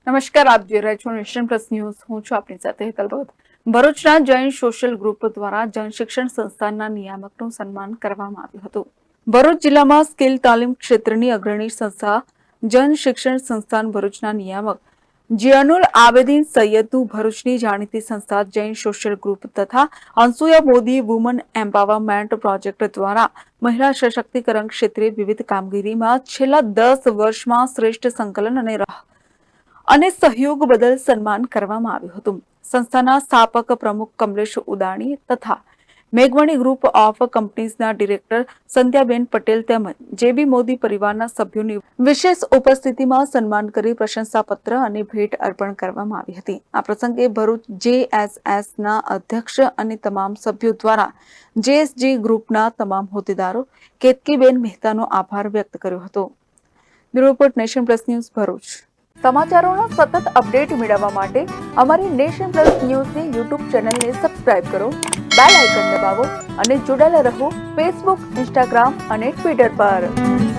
નમસ્કાર, આપ જોઈ રહ્યા છો નેશન પ્લસ ન્યૂઝ. હું છું આપની સાથે હેતલ ભગત. ભરૂચના જૈન સોશિયલ ગ્રુપ દ્વારા જન શિક્ષણ સંસ્થાનના નિયામકનું સન્માન કરવામાં આવ્યું હતું. ભરૂચ જિલ્લામાં સ્કિલ તાલીમ ક્ષેત્રની અગ્રણી સંસ્થા જન શિક્ષણ સંસ્થાન ભરૂચના નિયામક જિયાનુલ આબેદીન સૈયદનું ભરૂચની જાણીતી સંસ્થા જૈન સોશિયલ ગ્રુપ તથા Anasuya Modi woman empowerment project દ્વારા મહિલા સશક્તિકરણ ક્ષેત્રે વિવિધ કામગીરીમાં છેલ્લા 10 વર્ષમાં શ્રેષ્ઠ સંકલન અને સહયોગ બદલ સન્માન કરવામાં આવ્યું હતું. સંસ્થાના સ્થાપક પ્રમુખ કમલેશ ઉદાણી તથા મેઘમણી ગ્રુપ ઓફ કંપનીઝના ડિરેક્ટર સંધ્યાબેન પટેલ તેમજ જેબી મોદી પરિવારના સભ્યોની વિશેષ ઉપસ્થિતિમાં સન્માન કરી પ્રશંસાપત્ર અને ભેટ અર્પણ કરવામાં આવી હતી. આ પ્રસંગે ભરૂચ JSSના અધ્યક્ષ અને તમામ સભ્યો દ્વારા JSG ગ્રુપના તમામ હોદ્દેદારો કેતકીબેન મહેતાનો આભાર વ્યક્ત કર્યો હતો. Bureau report, nation plus news, Bharuch. સમાચારોના સતત અપડેટ મેળવવા માટે અમારી નેશન પ્લસ ન્યૂઝની યુટ્યુબ ચેનલને સબસ્ક્રાઇબ કરો, બેલ આઇકન દબાવો અને જોડાયેલા રહો ફેસબુક, ઇન્સ્ટાગ્રામ અને ટ્વિટર પર.